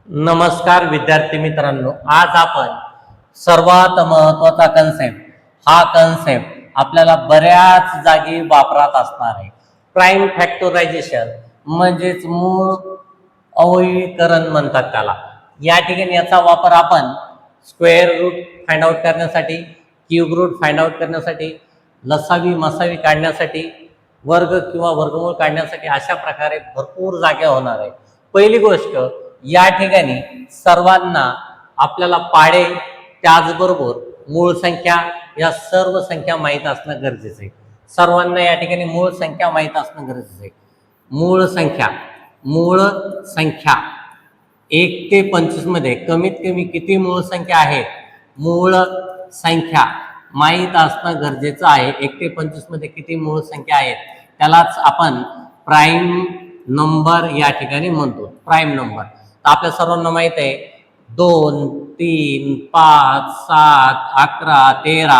नमस्कार विद्यार्थी मित्रांनो, आज आपण सर्वात महत्त्वाचा कन्सेप्ट हा कन्सेप्ट आपल्याला बऱ्याच जागी वापरात असणार आहे. प्राइम फॅक्टरायझेशन म्हणजेच मूळ अवयवीकरण म्हणतात त्याला. या ठिकाणी याचा वापर आपण स्क्वेअर रूट फाइंड आउट करण्यासाठी, क्यूब रूट फाइंड आउट करण्यासाठी, लसावी मसावी काढण्यासाठी, वर्ग किंवा वर्गमूळ काढण्यासाठी अशा प्रकारे भरपूर जागा होणार आहे. पहिली गोष्ट, या ठिकाणी सर्वांना आपल्याला पाढे त्याचबरोबर मूळ संख्या या सर्व संख्या माहीत असणं गरजेचं आहे. सर्वांना या ठिकाणी मूळ संख्या माहीत असणं गरजेचं आहे. मूळ संख्या 1 ते 25 मध्ये कमीत कमी किती मूळ संख्या आहेत, मूळ संख्या माहीत असणं गरजेचं आहे. 1 ते 25 मध्ये किती मूळ संख्या आहेत त्यालाच आपण प्राइम नंबर या ठिकाणी म्हणतो. प्राइम नंबर आपल्या सर्वांना माहित आहे, 2, 3, 5, 7, 11, 13,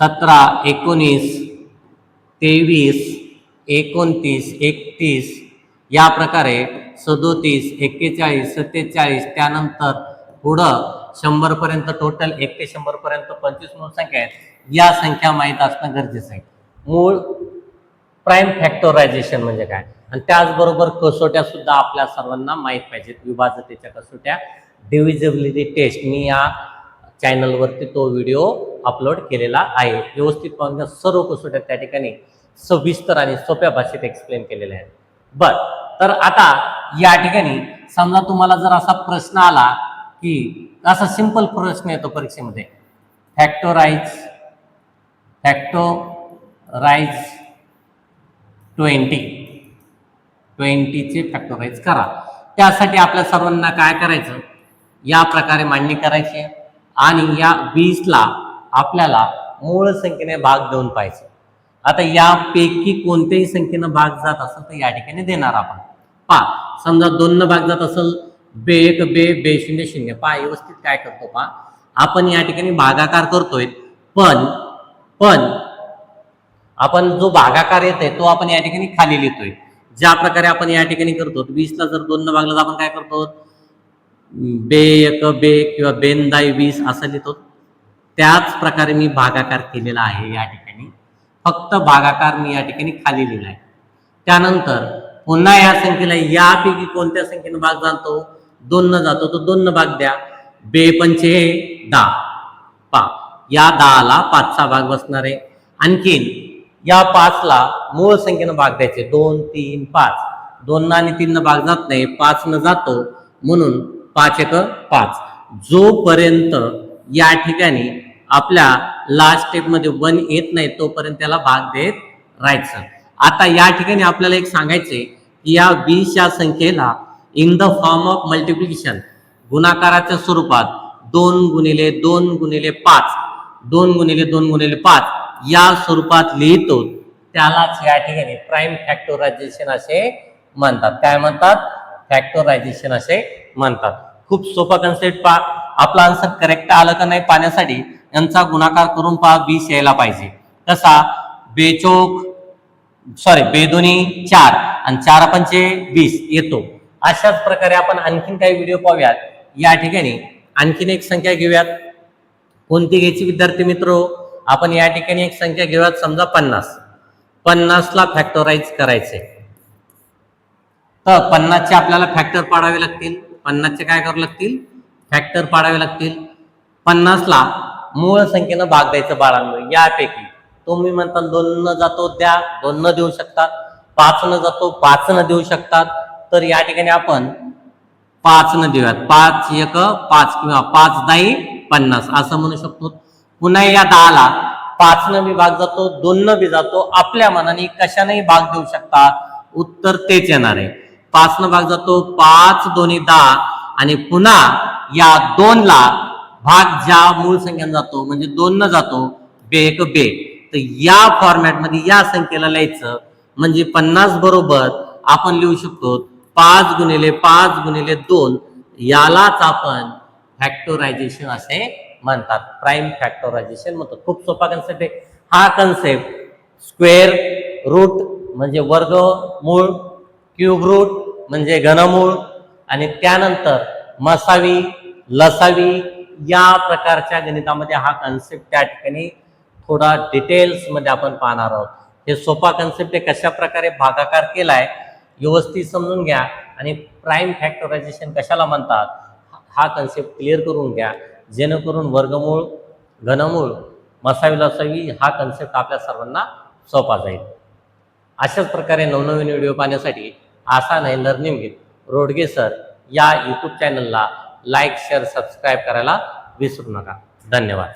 17, 19, 23, 29, 31 या प्रकारे 37, 41, 47 त्यानंतर पुढं 100 पर्यंत टोटल 1 ते 100 पर्यंत 25 मूळ संख्या आहेत. या संख्या माहीत असणं गरजेचं आहे. मूळ प्राइम फॅक्टरायझेशन म्हणजे काय, आणि त्याचबरोबर कसोट्या सुद्धा आपल्या सर्वांना माहीत पाहिजेत. विभाजतेच्या कसोट्या, डिव्हिजिबिलिटी टेस्ट, मी या चॅनलवरती तो व्हिडिओ अपलोड केलेला आहे. व्यवस्थित पाहून सर्व कसोट्या त्या ठिकाणी सविस्तर आणि सोप्या भाषेत एक्सप्लेन केलेल्या आहेत. बर, तर आता या ठिकाणी समजा तुम्हाला जर असा प्रश्न आला की असा सिंपल प्रश्न येतो परीक्षेमध्ये, फॅक्टराइज 20 चे फॅक्टराइज करा. त्यासाठी आपल्या सर्वांना काय करायचं, या प्रकारे मांडणी करायची आणि या 20 ला आपल्याला मूळ संख्येने भाग देऊन पाहिजे. आता यापैकी कोणत्याही संख्येनं भाग जात असेल तर या ठिकाणी देणार आपण. पहा, समजा 2 न भाग जात असेल, बे1 बे 0 0. पहा व्यवस्थित काय करतो, पहा आपण या ठिकाणी भागाकार करतोय, पण आपण जो भागाकार येतोय तो आपण या ठिकाणी खाली लिहितोय. ज्या प्रकारे आपण या ठिकाणी करतो, 20 ला जर 2 न भागला तर आपण काय करतो, बे1 बे किंवा 2 20 असं लिहितो. त्याच प्रकारे मी भागाकार केलेला आहे. या ठिकाणी फक्त भागाकार मी या ठिकाणी खाली लिहिला आहे. त्यानंतर पुन्हा या संख्येला यापैकी कोणत्या संख्येनं भाग जातो, 2 न जातो, तो 2 न भाग द्या. बे 5 10. पहा या 10 ला 5चा भाग बसणार आहे. आणखीन या 5 ला मूळ संख्येनं भाग द्यायचे, 2 3 5. 2 आणि 3 न भाग जात नाही, 5 न जातो, म्हणून 5 1 5. जोपर्यंत या ठिकाणी आपल्या लास्ट स्टेप मध्ये 1 येत नाही तोपर्यंत त्याला भाग देत राहायचं. आता या ठिकाणी आपल्याला एक सांगायचंय की या 20 या संख्येला in the form of multiplication, गुणाकाराच्या स्वरूपात 2 गुणिले 2 गुणिले 5, 2 गुणिले 2 गुणिले 5 या स्वरूपात लिहितो. त्यालाच या ठिकाणी प्राइम फॅक्टरायझेशन असे म्हणतात. काय म्हणतात, फॅक्टरायझेशन असे म्हणतात. खूप सोपा कन्सेप्ट. पहा आपला आन्सर करेक्ट आलं का नाही पाहण्यासाठी यांचा गुणाकार करून पहा 20 यायला पाहिजे. कसा, बेदोनी 4 आणि 4 पंचे 20 येतो. अशाच प्रकारे आपण आणखीन काही व्हिडिओ पाहूयात. या ठिकाणी आणखीन एक संख्या घेऊयात. कोणती घ्यायची विद्यार्थी मित्र, आपण या ठिकाणी एक संख्या घेऊयात, समजा 50 ला फॅक्टराइज करायचे. तर 50 चे आपल्याला फॅक्टर पाडावे लागतील. 50 चे काय करावे लागतील, फॅक्टर पाडावे लागतील. 50 ला मूळ संख्येनं भाग द्यायचं बाळांनो. यापैकी तुम्ही म्हणता 2 न जातो द्या, 2 न देऊ शकतात. 5 न जातो, 5 न देऊ शकतात. तर या ठिकाणी आपण 5 न देऊयात. 5 1 5 किंवा 5 10 50 असं म्हणू शकतो. पुन्हा या 10 ला 5 न बी भाग जातो, 2 न बी जातो. आपल्या मनाने कशानेही भाग देऊ शकतात, उत्तर तेच येणार आहे. 5 न भाग जातो, 5 2 10 आणि पुन्हा या 2 ला भाग ज्या मूळ संख्येने जातो म्हणजे 2 न जातो, बे 1 बे. तर या फॉर्मॅट मध्ये या संख्येला लिहायचं म्हणजे 50 बरोबर आपण लिहू शकतो 5 गुणिले 5 गुणिले 2. यालाच आपण फॅक्टरायझेशन असे म्हणतात, प्राइम फॅक्टरायझेशन म्हणतात. खूप सोपा कन्सेप्ट आहे हा कन्सेप्ट. स्क्वेअर रूट म्हणजे वर्गमूळ, क्यूब रूट म्हणजे घनमूळ, आणि त्यानंतर मसावी, लसावी या प्रकारच्या गणितामध्ये हा कन्सेप्ट त्या ठिकाणी थोडा डिटेल्समध्ये आपण पाहणार आहोत. हे सोपा कन्सेप्ट आहे, कशा प्रकारे भागाकार केलाय व्यवस्थित समजून घ्या आणि प्राईम फॅक्टरायझेशन कशाला म्हणतात हा कन्सेप्ट क्लिअर करून घ्या, जेणेकरून वर्गमूळ, घनमूळ, मसावी, लसावी हा कन्सेप्ट आपल्या सर्वांना सोपा जाईल. अशाच प्रकारे नवनवीन व्हिडिओ पाहण्यासाठी आसान आहे लर्निंग विथ रोडगे सर या यूट्यूब चॅनलला लाईक, शेअर, सबस्क्राईब करायला विसरू नका. धन्यवाद.